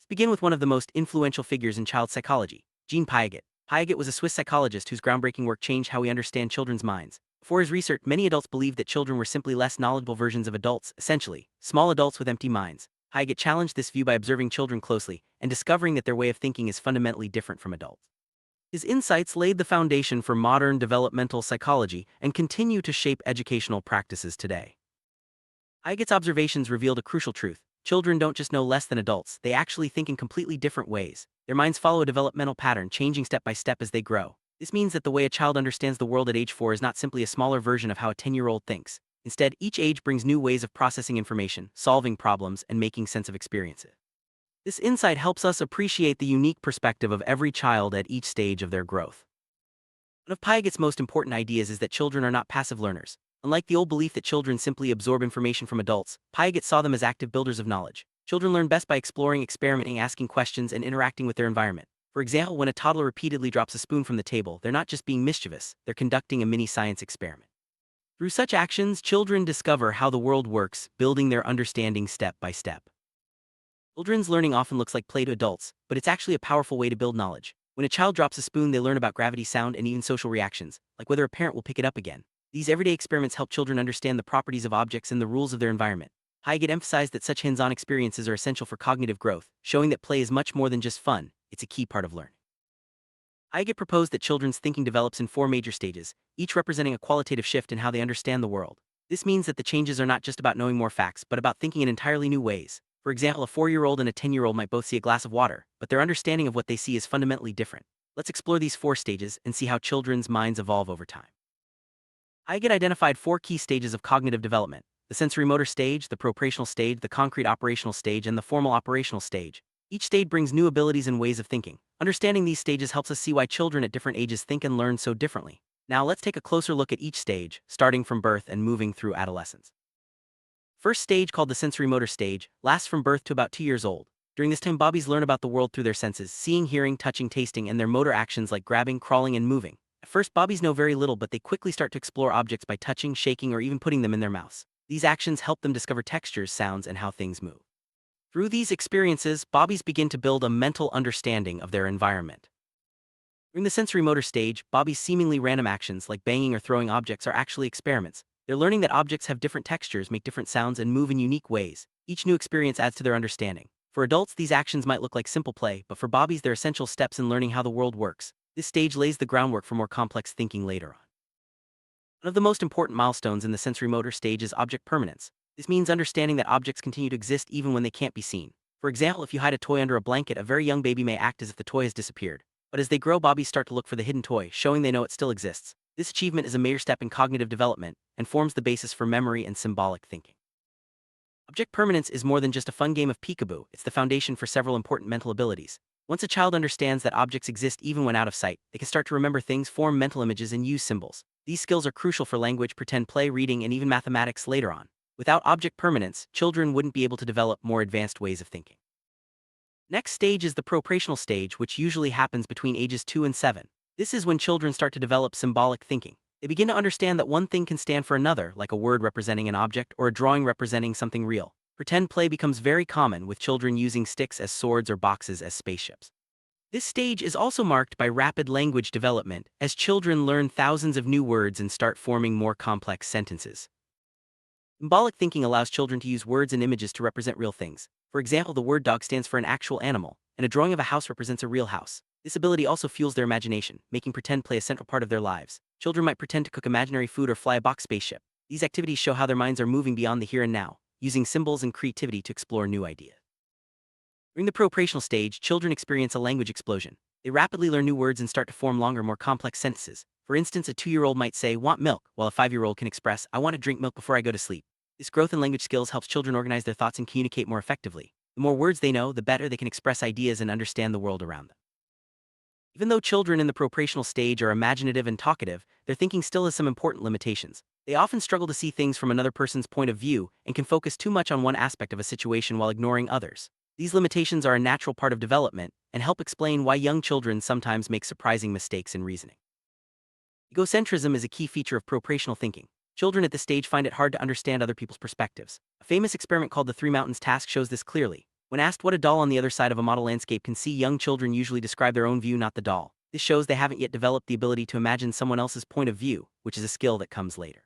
Begin with one of the most influential figures in child psychology, Jean Piaget. Piaget was a Swiss psychologist whose groundbreaking work changed how we understand children's minds. Before his research, many adults believed that children were simply less knowledgeable versions of adults, essentially, small adults with empty minds. Piaget challenged this view by observing children closely and discovering that their way of thinking is fundamentally different from adults. His insights laid the foundation for modern developmental psychology and continue to shape educational practices today. Piaget's observations revealed a crucial truth. Children don't just know less than adults, they actually think in completely different ways. Their minds follow a developmental pattern, changing step by step as they grow. This means that the way a child understands the world at age 4 is not simply a smaller version of how a 10-year-old thinks. Instead, each age brings new ways of processing information, solving problems, and making sense of experiences. This insight helps us appreciate the unique perspective of every child at each stage of their growth. One of Piaget's most important ideas is that children are not passive learners. Unlike the old belief that children simply absorb information from adults, Piaget saw them as active builders of knowledge. Children learn best by exploring, experimenting, asking questions, and interacting with their environment. For example, when a toddler repeatedly drops a spoon from the table, they're not just being mischievous, they're conducting a mini science experiment. Through such actions, children discover how the world works, building their understanding step by step. Children's learning often looks like play to adults, but it's actually a powerful way to build knowledge. When a child drops a spoon, they learn about gravity, sound, and even social reactions, like whether a parent will pick it up again. These everyday experiments help children understand the properties of objects and the rules of their environment. Piaget emphasized that such hands-on experiences are essential for cognitive growth, showing that play is much more than just fun, it's a key part of learning. Piaget proposed that children's thinking develops in 4 major stages, each representing a qualitative shift in how they understand the world. This means that the changes are not just about knowing more facts, but about thinking in entirely new ways. For example, a 4-year-old and a 10-year-old might both see a glass of water, but their understanding of what they see is fundamentally different. Let's explore these 4 stages and see how children's minds evolve over time. Piaget identified 4 key stages of cognitive development: the sensory-motor stage, the proprational stage, the concrete operational stage, and the formal operational stage. Each stage brings new abilities and ways of thinking. Understanding these stages helps us see why children at different ages think and learn so differently. Now let's take a closer look at each stage, starting from birth and moving through adolescence. First stage, called the sensory-motor stage, lasts from birth to about 2 years old. During this time, babies learn about the world through their senses, seeing, hearing, touching, tasting, and their motor actions like grabbing, crawling, and moving. At first, babies know very little, but they quickly start to explore objects by touching, shaking, or even putting them in their mouths. These actions help them discover textures, sounds, and how things move. Through these experiences, babies begin to build a mental understanding of their environment. During the sensory-motor stage, babies' seemingly random actions like banging or throwing objects are actually experiments. They're learning that objects have different textures, make different sounds, and move in unique ways. Each new experience adds to their understanding. For adults, these actions might look like simple play, but for babies, they're essential steps in learning how the world works. This stage lays the groundwork for more complex thinking later on. One of the most important milestones in the sensory-motor stage is object permanence. This means understanding that objects continue to exist even when they can't be seen. For example, if you hide a toy under a blanket, a very young baby may act as if the toy has disappeared. But as they grow, babies start to look for the hidden toy, showing they know it still exists. This achievement is a major step in cognitive development and forms the basis for memory and symbolic thinking. Object permanence is more than just a fun game of peekaboo, it's the foundation for several important mental abilities. Once a child understands that objects exist even when out of sight, they can start to remember things, form mental images, and use symbols. These skills are crucial for language, pretend play, reading, and even mathematics later on. Without object permanence, children wouldn't be able to develop more advanced ways of thinking. Next stage is the proprational stage, which usually happens between ages 2 and 7. This is when children start to develop symbolic thinking. They begin to understand that one thing can stand for another, like a word representing an object or a drawing representing something real. Pretend play becomes very common, with children using sticks as swords or boxes as spaceships. This stage is also marked by rapid language development, as children learn thousands of new words and start forming more complex sentences. Symbolic thinking allows children to use words and images to represent real things. For example, the word dog stands for an actual animal, and a drawing of a house represents a real house. This ability also fuels their imagination, making pretend play a central part of their lives. Children might pretend to cook imaginary food or fly a box spaceship. These activities show how their minds are moving beyond the here and now, using symbols and creativity to explore new ideas. During the proprational stage, children experience a language explosion. They rapidly learn new words and start to form longer, more complex sentences. For instance, a 2-year-old might say, "want milk," while a 5-year-old can express, "I want to drink milk before I go to sleep." This growth in language skills helps children organize their thoughts and communicate more effectively. The more words they know, the better they can express ideas and understand the world around them. Even though children in the proprational stage are imaginative and talkative, their thinking still has some important limitations. They often struggle to see things from another person's point of view and can focus too much on one aspect of a situation while ignoring others. These limitations are a natural part of development and help explain why young children sometimes make surprising mistakes in reasoning. Egocentrism is a key feature of proprational thinking. Children at this stage find it hard to understand other people's perspectives. A famous experiment called the Three Mountains task shows this clearly. When asked what a doll on the other side of a model landscape can see, young children usually describe their own view, not the doll. This shows they haven't yet developed the ability to imagine someone else's point of view, which is a skill that comes later.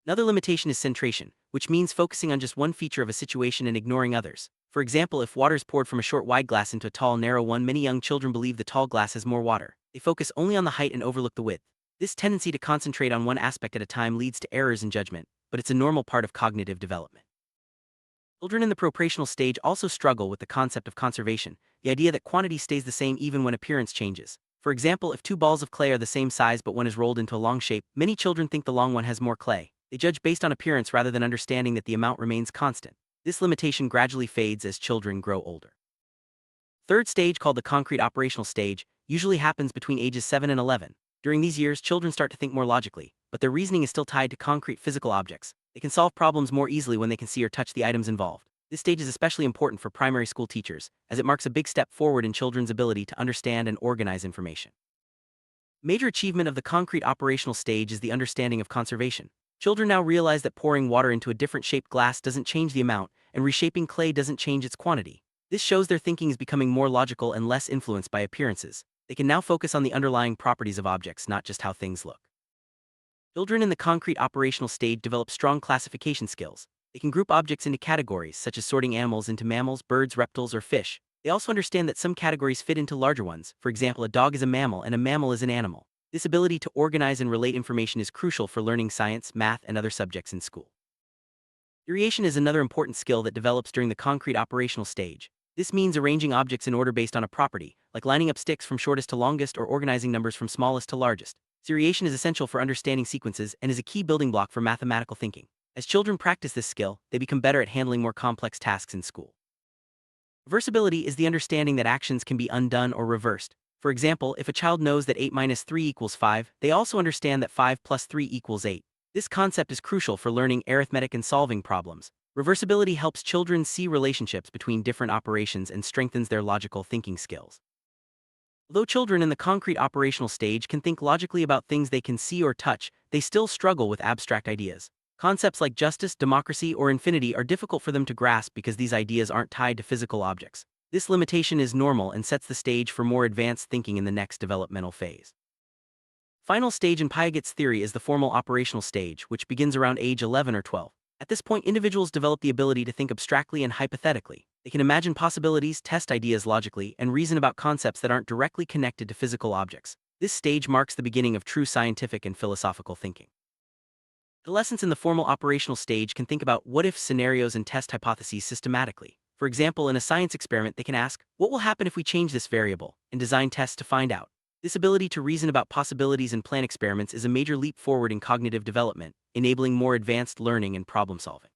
Another limitation is centration, which means focusing on just one feature of a situation and ignoring others. For example, if water is poured from a short wide glass into a tall narrow one, many young children believe the tall glass has more water. They focus only on the height and overlook the width. This tendency to concentrate on one aspect at a time leads to errors in judgment, but it's a normal part of cognitive development. Children in the proprational stage also struggle with the concept of conservation, the idea that quantity stays the same even when appearance changes. For example, if two balls of clay are the same size but one is rolled into a long shape, many children think the long one has more clay. They judge based on appearance rather than understanding that the amount remains constant. This limitation gradually fades as children grow older. Third stage, called the concrete operational stage, usually happens between ages 7 and 11. During these years, children start to think more logically, but their reasoning is still tied to concrete physical objects. They can solve problems more easily when they can see or touch the items involved. This stage is especially important for primary school teachers, as it marks a big step forward in children's ability to understand and organize information. Major achievement of the concrete operational stage is the understanding of conservation. Children now realize that pouring water into a different shaped glass doesn't change the amount, and reshaping clay doesn't change its quantity. This shows their thinking is becoming more logical and less influenced by appearances. They can now focus on the underlying properties of objects, not just how things look. Children in the concrete operational stage develop strong classification skills. They can group objects into categories, such as sorting animals into mammals, birds, reptiles, or fish. They also understand that some categories fit into larger ones. For example, a dog is a mammal and a mammal is an animal. This ability to organize and relate information is crucial for learning science, math, and other subjects in school. Seriation is another important skill that develops during the concrete operational stage. This means arranging objects in order based on a property, like lining up sticks from shortest to longest or organizing numbers from smallest to largest. Seriation is essential for understanding sequences and is a key building block for mathematical thinking. As children practice this skill, they become better at handling more complex tasks in school. Reversibility is the understanding that actions can be undone or reversed. For example, if a child knows that 8 minus 3 equals 5, they also understand that 5 plus 3 equals 8. This concept is crucial for learning arithmetic and solving problems. Reversibility helps children see relationships between different operations and strengthens their logical thinking skills. Although children in the concrete operational stage can think logically about things they can see or touch, they still struggle with abstract ideas. Concepts like justice, democracy, or infinity are difficult for them to grasp because these ideas aren't tied to physical objects. This limitation is normal and sets the stage for more advanced thinking in the next developmental phase. Final stage in Piaget's theory is the formal operational stage, which begins around age 11 or 12. At this point, individuals develop the ability to think abstractly and hypothetically. They can imagine possibilities, test ideas logically, and reason about concepts that aren't directly connected to physical objects. This stage marks the beginning of true scientific and philosophical thinking. Adolescents in the formal operational stage can think about what-if scenarios and test hypotheses systematically. For example, in a science experiment, they can ask, what will happen if we change this variable, and design tests to find out. This ability to reason about possibilities and plan experiments is a major leap forward in cognitive development, enabling more advanced learning and problem solving.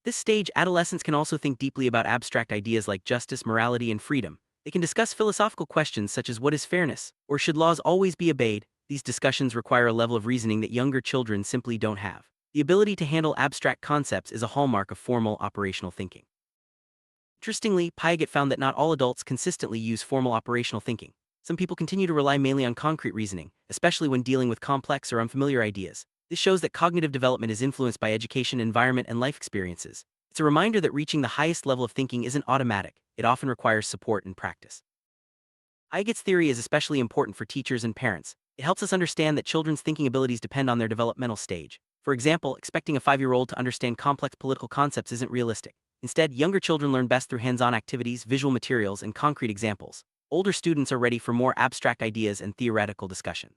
At this stage, adolescents can also think deeply about abstract ideas like justice, morality, and freedom. They can discuss philosophical questions such as what is fairness, or should laws always be obeyed. These discussions require a level of reasoning that younger children simply don't have. The ability to handle abstract concepts is a hallmark of formal operational thinking. Interestingly, Piaget found that not all adults consistently use formal operational thinking. Some people continue to rely mainly on concrete reasoning, especially when dealing with complex or unfamiliar ideas. This shows that cognitive development is influenced by education, environment, and life experiences. It's a reminder that reaching the highest level of thinking isn't automatic. It often requires support and practice. Piaget's theory is especially important for teachers and parents. It helps us understand that children's thinking abilities depend on their developmental stage. For example, expecting a 5-year-old to understand complex political concepts isn't realistic. Instead, younger children learn best through hands-on activities, visual materials, and concrete examples. Older students are ready for more abstract ideas and theoretical discussion.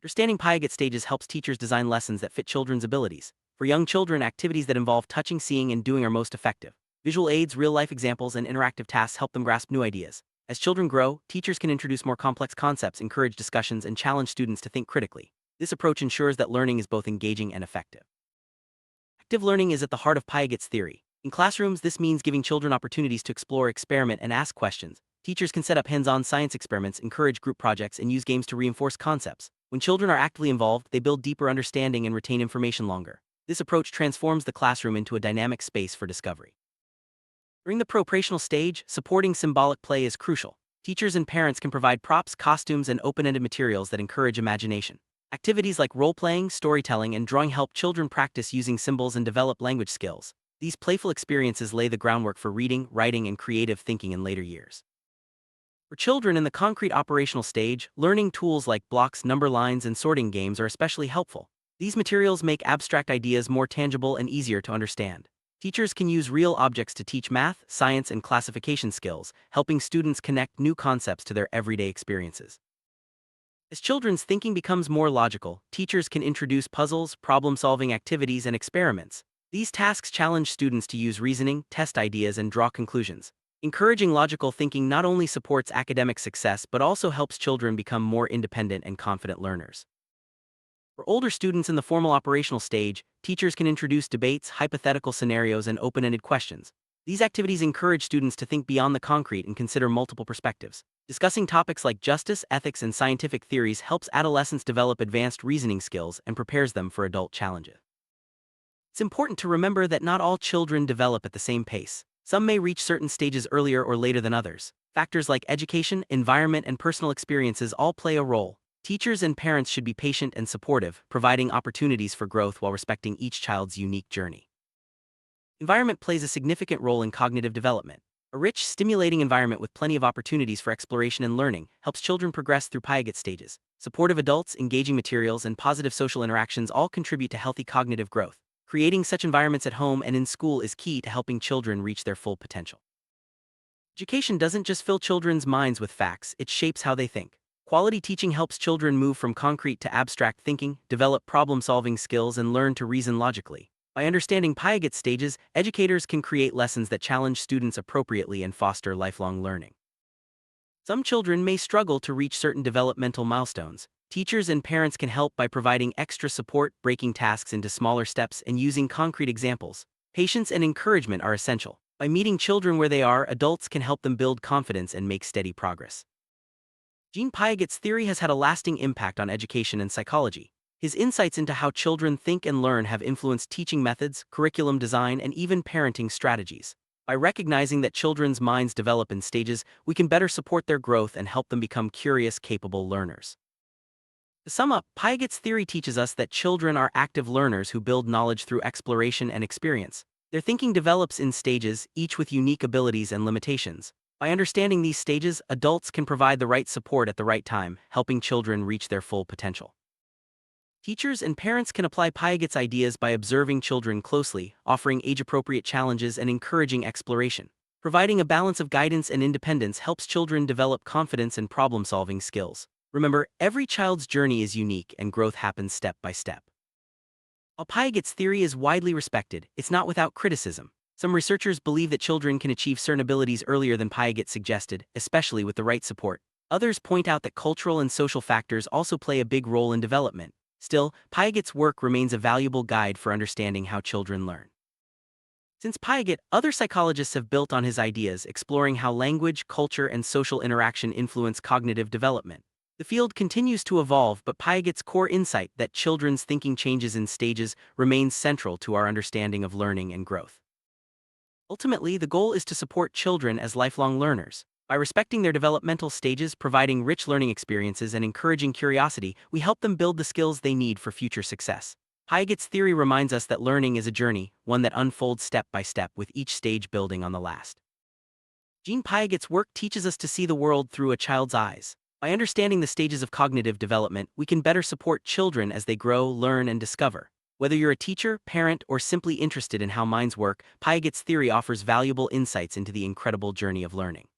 Understanding Piaget stages helps teachers design lessons that fit children's abilities. For young children, activities that involve touching, seeing, and doing are most effective. Visual aids, real-life examples, and interactive tasks help them grasp new ideas. As children grow, teachers can introduce more complex concepts, encourage discussions, and challenge students to think critically. This approach ensures that learning is both engaging and effective. Active learning is at the heart of Piaget's theory. In classrooms, this means giving children opportunities to explore, experiment, and ask questions. Teachers can set up hands-on science experiments, encourage group projects, and use games to reinforce concepts. When children are actively involved, they build deeper understanding and retain information longer. This approach transforms the classroom into a dynamic space for discovery. During the proprational stage, supporting symbolic play is crucial. Teachers and parents can provide props, costumes, and open-ended materials that encourage imagination. Activities like role-playing, storytelling, and drawing help children practice using symbols and develop language skills. These playful experiences lay the groundwork for reading, writing, and creative thinking in later years. For children in the concrete operational stage, learning tools like blocks, number lines, and sorting games are especially helpful. These materials make abstract ideas more tangible and easier to understand. Teachers can use real objects to teach math, science, and classification skills, helping students connect new concepts to their everyday experiences. As children's thinking becomes more logical, teachers can introduce puzzles, problem-solving activities, and experiments. These tasks challenge students to use reasoning, test ideas, and draw conclusions. Encouraging logical thinking not only supports academic success but also helps children become more independent and confident learners. For older students in the formal operational stage, teachers can introduce debates, hypothetical scenarios, and open-ended questions. These activities encourage students to think beyond the concrete and consider multiple perspectives. Discussing topics like justice, ethics, and scientific theories helps adolescents develop advanced reasoning skills and prepares them for adult challenges. It's important to remember that not all children develop at the same pace. Some may reach certain stages earlier or later than others. Factors like education, environment, and personal experiences all play a role. Teachers and parents should be patient and supportive, providing opportunities for growth while respecting each child's unique journey. Environment plays a significant role in cognitive development. A rich, stimulating environment with plenty of opportunities for exploration and learning helps children progress through Piaget stages. Supportive adults, engaging materials, and positive social interactions all contribute to healthy cognitive growth. Creating such environments at home and in school is key to helping children reach their full potential. Education doesn't just fill children's minds with facts, it shapes how they think. Quality teaching helps children move from concrete to abstract thinking, develop problem-solving skills, and learn to reason logically. By understanding Piaget stages, educators can create lessons that challenge students appropriately and foster lifelong learning. Some children may struggle to reach certain developmental milestones. Teachers and parents can help by providing extra support, breaking tasks into smaller steps, and using concrete examples. Patience and encouragement are essential. By meeting children where they are, adults can help them build confidence and make steady progress. Jean Piaget's theory has had a lasting impact on education and psychology. His insights into how children think and learn have influenced teaching methods, curriculum design, and even parenting strategies. By recognizing that children's minds develop in stages, we can better support their growth and help them become curious, capable learners. To sum up, Piaget's theory teaches us that children are active learners who build knowledge through exploration and experience. Their thinking develops in stages, each with unique abilities and limitations. By understanding these stages, adults can provide the right support at the right time, helping children reach their full potential. Teachers and parents can apply Piaget's ideas by observing children closely, offering age-appropriate challenges, and encouraging exploration. Providing a balance of guidance and independence helps children develop confidence and problem-solving skills. Remember, every child's journey is unique and growth happens step by step. While Piaget's theory is widely respected, it's not without criticism. Some researchers believe that children can achieve certain abilities earlier than Piaget suggested, especially with the right support. Others point out that cultural and social factors also play a big role in development. Still, Piaget's work remains a valuable guide for understanding how children learn. Since Piaget, other psychologists have built on his ideas, exploring how language, culture, and social interaction influence cognitive development. The field continues to evolve, but Piaget's core insight that children's thinking changes in stages remains central to our understanding of learning and growth. Ultimately, the goal is to support children as lifelong learners. By respecting their developmental stages, providing rich learning experiences, and encouraging curiosity, we help them build the skills they need for future success. Piaget's theory reminds us that learning is a journey, one that unfolds step by step, with each stage building on the last. Jean Piaget's work teaches us to see the world through a child's eyes. By understanding the stages of cognitive development, we can better support children as they grow, learn, and discover. Whether you're a teacher, parent, or simply interested in how minds work, Piaget's theory offers valuable insights into the incredible journey of learning.